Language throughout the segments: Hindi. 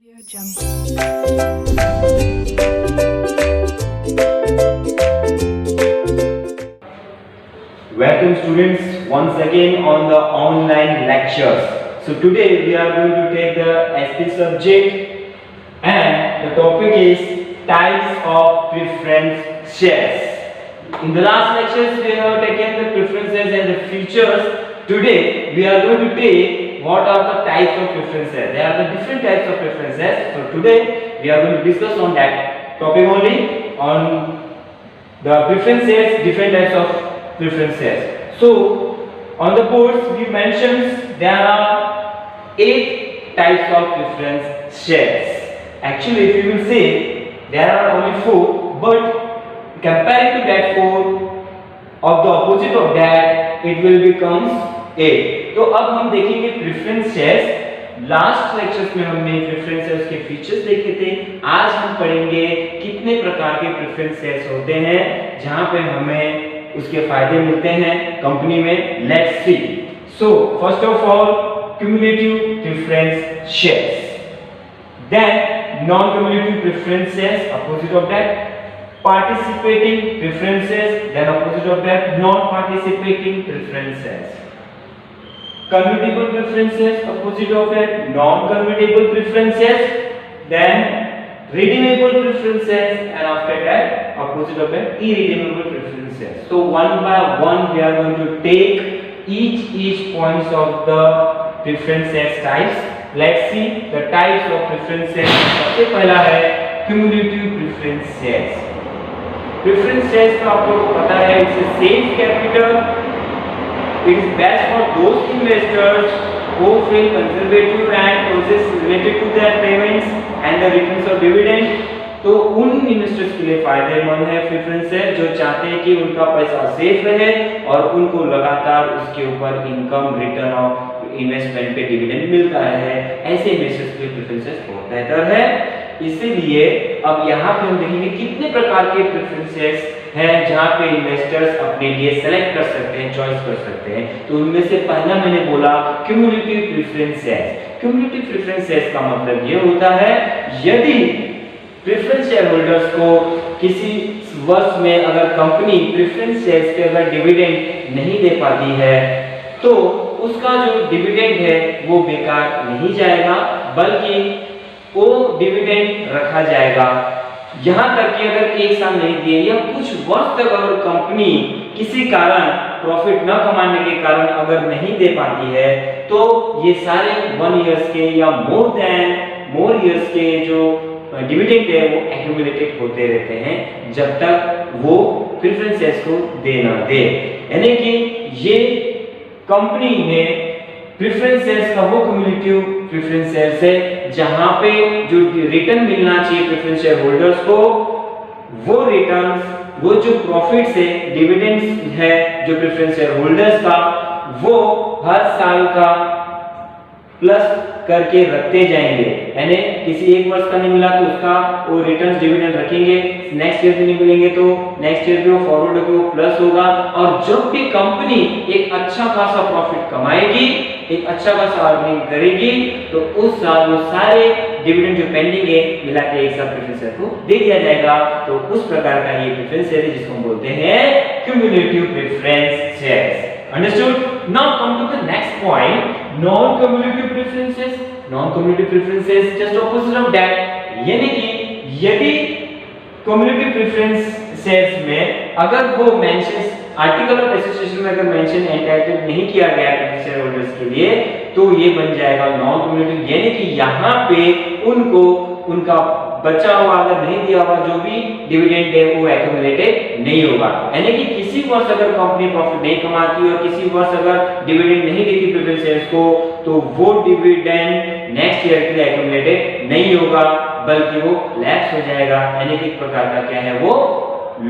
Welcome students once again on the online lectures. So today we are going to take the SP subject and the topic is types of preference shares. In the last lectures we have taken the preferences and the features. Today we are going to take what are the types of preferences. There are the different types of preferences. So today we are going to discuss on that topic only, on the preferences, different types of preferences. So on the boards we mentioned there are 8 types of preference shares. Actually if you will say there are only 4, but comparing to that 4 of the opposite of that it will becomes 8. तो अब हम देखेंगे प्रेफरेंस शेयर्स. लास्ट लेक्चर्स में हमने प्रेफरेंस शेयर्स के फीचर्स देखे थे. आज हम पढ़ेंगे कितने प्रकार के प्रेफरेंस शेयर्स होते हैं जहां पे हमें उसके फायदे मिलते हैं कंपनी में. Let's see. So first of all cumulative preference shares, then non cumulative preference shares, opposite of that participating preferences, then opposite of that non participating preferences, commutable preferences, opposite of that non-commutable preferences, then redeemable preferences, and after that opposite of that irredeemable preferences. So one by one we are going to take each points of the preferences types. Let's see the types of preferences. सबसे पहला है cumulative preferences. Preference shares का आपको पता है it's a safe capital. It is best for those investors who feel conservative and process related to their payments and the returns of dividend. तो उन इन्वेस्टर्स के लिए फायदेमंद है प्रेफरेंस शेयर जो चाहते हैं कि उनका पैसा सेफ रहे और उनको लगातार उसके ऊपर इनकम रिटर्न ऑफ इन्वेस्टमेंट पे डिविडेंड मिलता रहे. ऐसे इन्वेस्टर्स के लिए प्रेफरेंस शेयर बहुत बेहतर है. इसीलिए अब यहाँ पे हम देखेंगे कितने प्रकार के प्रेफरेंस शेयर्स हैं जहाँ पे इन्वेस्टर्स अपने लिए सेलेक्ट कर सकते हैं, चॉइस कर सकते हैं. तो उनमें से पहला मैंने बोला cumulative preference shares. Cumulative preference shares का मतलब ये होता है यदि प्रेफरेंस शेयर होल्डर्स को किसी वर्ष में अगर कंपनी प्रेफरेंस शेयर्स पे अगर डिविडेंड नहीं दे पाती है तो उसका जो डिविडेंड है वो बेकार नहीं जाएगा बल्कि वो डिविडेंड रखा जाएगा. यहाँ तक कि अगर एक साल नहीं दिए या कुछ वर्ष तक अगर कंपनी किसी कारण प्रॉफिट न कमाने के कारण अगर नहीं दे पाती है तो ये सारे 1 इयर्स के या मोर इयर्स के जो डिविडेंड है वो एक्यूमुलेटेड होते रहते हैं जब तक वो प्रेफरेंस शेयर्स को दे ना दे. यानी कि ये कंपनी ने प्रेफरेंस शेयर्स का वो क्यूमुलेटिव प्रेफरेंस शेयर्स है जहां पे जो रिटर्न मिलना चाहिए प्रेफरेंस शेयर होल्डर्स को वो रिटर्न्स वो जो प्रॉफिट्स है डिविडेंड्स है जो प्रेफरेंस शेयर होल्डर्स का वो हर साल का प्लस करके रखते जाएंगे. यानी किसी एक वर्ष का नहीं मिला तो उसका वो रिटर्न्स डिविडेंड रखेंगे. नेक्स्ट ईयर भी नहीं मिलेंगे तो नेक्स्ट ईयर भी वो फॉरवर्ड होकर वो प्लस होगा. और जब भी कंपनी एक अच्छा खासा प्रॉफिट कमाएगी, एक अच्छा खासा अर्निंग करेगी तो उस साल वो सारे डिविडेंड जो पेंडिंग है मिला के एक साथ प्रेफरेंस शेयर को दे दिया जाएगा. तो उस प्रकार का ये प्रेफरेंस शेयर है जिसको हम बोलते हैं cumulative preference shares. Understood? Now come to the next point, non-cumulative preferences. Non-cumulative preferences just opposite of that. यानी कि यदि cumulative preference shares में अगर वो mentions आर्टिकल ऑफ एसोसिएशन में अगर मेंशन एंटाइटल्ड नहीं किया गया है शेयर होल्डर्स के लिए तो ये बन जाएगा नॉन क्यूमुलेटिव. यानी कि यहाँ पे उनको उनका बचा हुआ अगर नहीं दिया हुआ जो भी डिविडेंड है वो एक्यूमुलेटेड नहीं होगा. यानी कि किसी वर्ष अगर कंपनी प्रॉफिट नहीं कमाती और किसी वर्ष अगर डिविडेंड नहीं देती प्रेफरेंस शेयर्स को तो वो डिविडेंड नेक्स्ट ईयर के लिए एक्यूमुलेटेड नहीं होगा बल्कि वो लैप्स हो जाएगा. यानी कि एक प्रकार का क्या है वो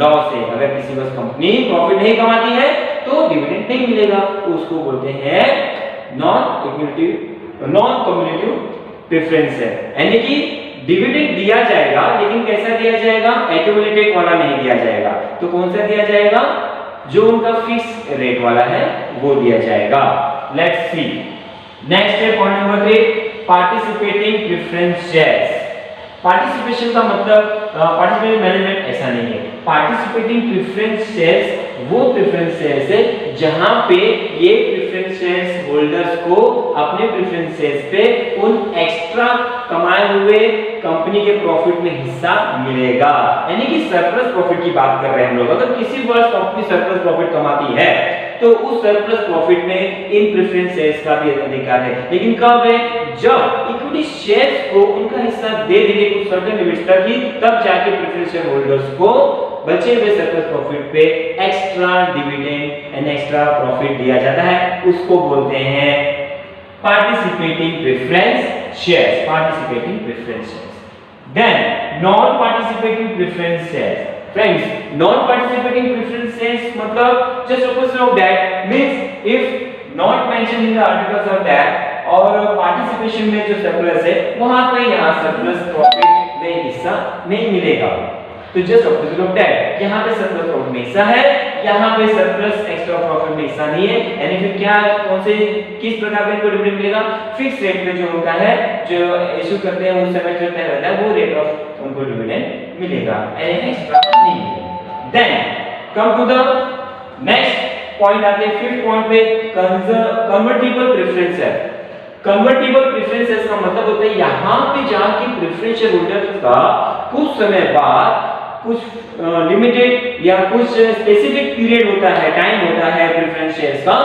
लॉस है. अगर किसी वर्ष कंपनी प्रॉफिट नहीं कमाती है तो डिविडेंड नहीं मिलेगा तो उसको बोलते हैं नॉन कम्युलेटिव प्रेफरेंस है. यानी कि डिविडेंड दिया जाएगा लेकिन कैसा दिया जाएगा, एक्यूमुलेटेड वाला नहीं दिया जाएगा. तो कौन सा दिया जाएगा, जो उनका फिक्स रेट वाला है वो दिया जाएगा. लेट्स सी नेक्स्ट है point number 3, participating preference shares. Participation का मतलब पार्टिसिपेटिंग मैनेजमेंट ऐसा नहीं है। पार्टिसिपेटिंग प्रेफरेंस शेयर्स वो प्रेफरेंस शेयर्स है जहां पे ये प्रेफरेंस शेयर्स होल्डर्स को अपने प्रेफरेंस शेयर्स पे उन एक्स्ट्रा कमाए हुए कंपनी के प्रॉफिट में हिस्सा मिलेगा। यानी कि सरप्लस प्रॉफिट की बात कर रहे हैं हम लोग। अगर किसी वर्ष कंपनी सरप्लस प्रॉफिट कमाती है तो उस सरप्लस प्रॉफिट में इन प्रेफरेंस शेयर्स का भी अधिकार है। लेकिन कब है? जब इक्विटी शेयर्स को उनका हिस्सा दे देंगे कुछ सर्टेन लिमिट्स तक ही, तब जाके प्रेफरेंस शेयर होल्डर्स को बचे हुए सरप्लस प्रॉफिट पे extra dividend and extra profit दिया जाता है। उसको बोलते हैं participating preference shares. Participating preference shares. Then non participating preference shares. Friends, non-participating preference shares मतलब just suppose of that means if not mentioned in the articles of that और participation में जो surplus है वहाँ पे यहाँ surplus profit में हिस्सा नहीं मिलेगा। तो just opposite of that यहाँ पे surplus profit में हिस्सा है, यहाँ पे surplus extra profit में हिस्सा नहीं है। यानी फिर क्या कौन से किस प्रकार का इनको डिविडेंड मिलेगा? फिक्स रेट में जो होता है जो इशू करते हैं उस समय जो तय रहता है वो रेट ऑफ उनको डिविडेंड मिलेगा, यानी एक्स्ट्रा नहीं मिलेगा। Then come to the next point आते हैं। फिफ्थ पॉइंट पे कन्वर्टिबल प्रेफरेंस है। कन्वर्टिबल प्रेफरेंसेस का मतलब होता है यहाँ पे जहाँ की प्रेफरेंस शेयर होल्डर्स का कुछ समय बाद कुछ लिमिटेड या कुछ स्पेसिफिक पीरियड होता है, टाइम होता है प्रेफरेंस शेयर्स का,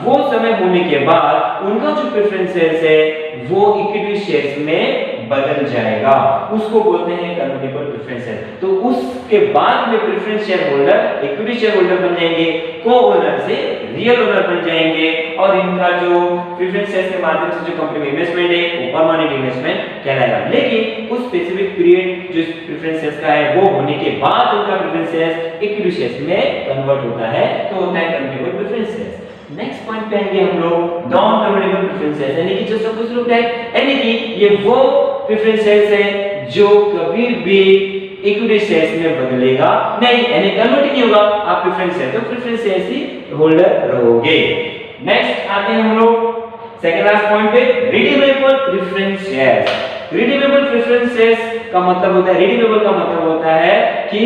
वो समय होने के बाद उनका जो प्रेफरेंस शेयर्स है वो इक्विटी शेयर्स में बदल जाएगा। उसको बोलते हैं कन्वर्टिबल प्रेफरेंस शेयर। तो उसके बाद में preference share holder equity share holder बन जाएंगे, को ओनर से रियल ओनर बन जाएंगे और इनका जो प्रेफरेंस शेयर्स के माध्यम से जो कंपनी में इन्वेस्टमेंट है वो परमानेंट इन्वेस्टमेंट कहलाएगा। लेकिन उस स्पेसिफिक पीरियड जो प्रेफरेंस शेयर्स का है वो होने के बाद उनका प्रेफरेंस शेयर्स इक्विटी शेयर्स में कन्वर्ट होता है, तो होता है convertible preference shares. Next point पे आएंगे हम लोग नॉन कन्वर्टिबल प्रेफरेंस शेयर्स, यानी कि जो सपोज लुक है, यानी कि ये वो प्रेफरेंस शेयर्स है जो कभी भी इक्विटी शेयर्स में बदलेगा नहीं, यानी कन्वर्ट नहीं होगा। आप प्रेफरेंस शेयर तो प्रेफरेंस शेयर्स ही होल्डर रहोगे। नेक्स्ट आते हैं हम लोग सेकंड लास्ट पॉइंट पे, redeemable preference shares. Redeemable preference shares का मतलब होता है, रिडीमेबल का मतलब होता है कि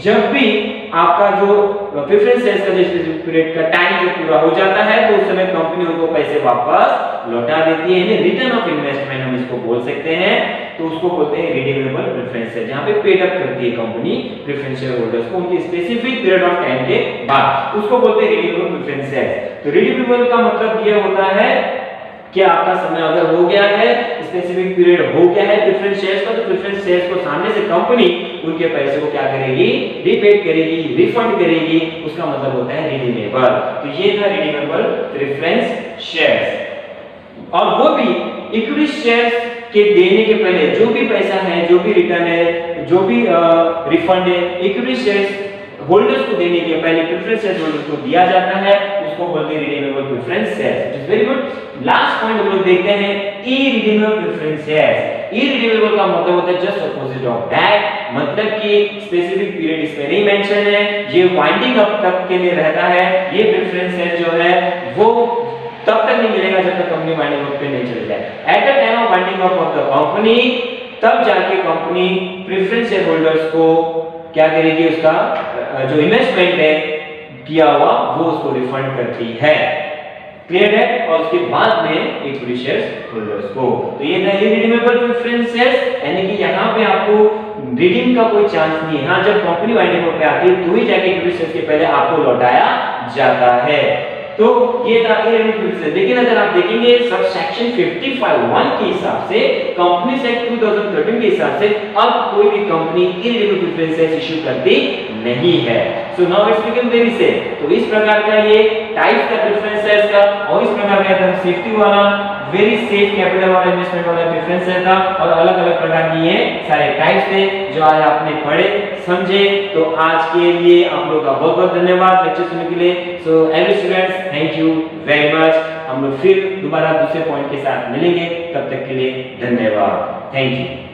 जब भी आपका जो प्रेफरेंस शेयर्स का जो स्पेसिफिक पीरियड का टाइम जो पूरा हो जाता है तो उस समय कंपनी उनको पैसे वापस लौटा देती है, यानी रिटर्न ऑफ इन्वेस्टमेंट हम इसको बोल सकते हैं। तो उसको बोलते हैं रिडीमेबल प्रेफरेंस शेयर, जहां पे पेड अप करती है कंपनी प्रेफरेंस शेयर होल्डर्स को उनके स्पेसिफिक पीरियड ऑफ टाइम के बाद, उसको बोलते हैं रिडीमेबल प्रेफरेंस शेयर। तो रिडीमेबल का मतलब ये होता है कि आपका समय अगर हो गया है, स्पेसिफिक पीरियड हो गया है प्रेफरेंस शेयर्स का, तो प्रेफरेंस शेयर्स को सामने से कंपनी उनके पैसे को क्या करेगी? रीपेड करेगी, रिफंड करेगी, उसका मतलब होता है रिडीमेबल। तो ये था रिडीमेबल प्रेफरेंस शेयर्स। और वो भी इक्विटी शेयर्स के देने के पहले जो भी पैसा है, जो भी रिटर्न है, जो भी रिफंड है, इक्विटी शेयर्स होल्डर्स को देने के पहले प्रेफरेंस शेयर होल्डर्स को दिया जाता है, उसको बोलते हैं redeemable preference shares. It's very good. Last point हम लोग देखते हैं इरिडीमेबल प्रेफरेंस शेयर्स। इरिडीमेबल का मतलब होता है जस्ट अपोजिट ऑफ दैट, मतलब कि स्पेसिफिक पीरियड इसमें नहीं मेंशन है, ये वाइंडिंग अप तक के लिए रहता है। ये प्रेफरेंस शेयर जो है वो तब तक नहीं मिलेगा जब तक कंपनी वाइंडिंग अप पे नहीं चली जाए। At the time of winding up of the company, तब जाके कंपनी प्रेफरेंस शेयर होल्डर्स को क्या करेगी? उसका जो इन्वेस्टमेंट है किया हुआ वो उसको रिफंड करती है। क्लियर है? और उसके बाद में इक्विटी शेयर्स होल्डर्स को। तो ये था रिडीमेबल प्रेफरेंस शेयर्स, यानी कि यहाँ पे आपको रिडीम का कोई चांस नहीं है। हाँ, जब कंपनी वाइंडिंग अप पे आती है तो ही जाके इक्विटी शेयर्स के पहले आपको लौटाया जाता है। तो ये था इरिडीमेबल प्रेफरेंस शेयर। लेकिन अगर आप देखेंगे सब सेक्शन 55(1) के हिसाब से, कंपनीज एक्ट 2013 के हिसाब से अब कोई भी company irredeemable preference share issue करती नहीं है। So now it's become very safe. तो इस प्रकार का ये टाइप का प्रेफरेंस शेयर्स का और इस प्रकार का एकदम सेफ्टी वाला वेरी सेफ कैपिटल वाला इन्वेस्टमेंट वाला प्रेफरेंस शेयर था, और अलग अलग प्रकार की ये सारे टाइप्स थे जो आज आपने पढ़े समझे। तो आज के लिए आप लोगों का बहुत बहुत धन्यवाद लेक्चर सुनने के लिए। So every students, thank you very much. हम लोग फिर दोबारा दूसरे पॉइंट के साथ मिलेंगे, तब तक के लिए धन्यवाद। Thank you.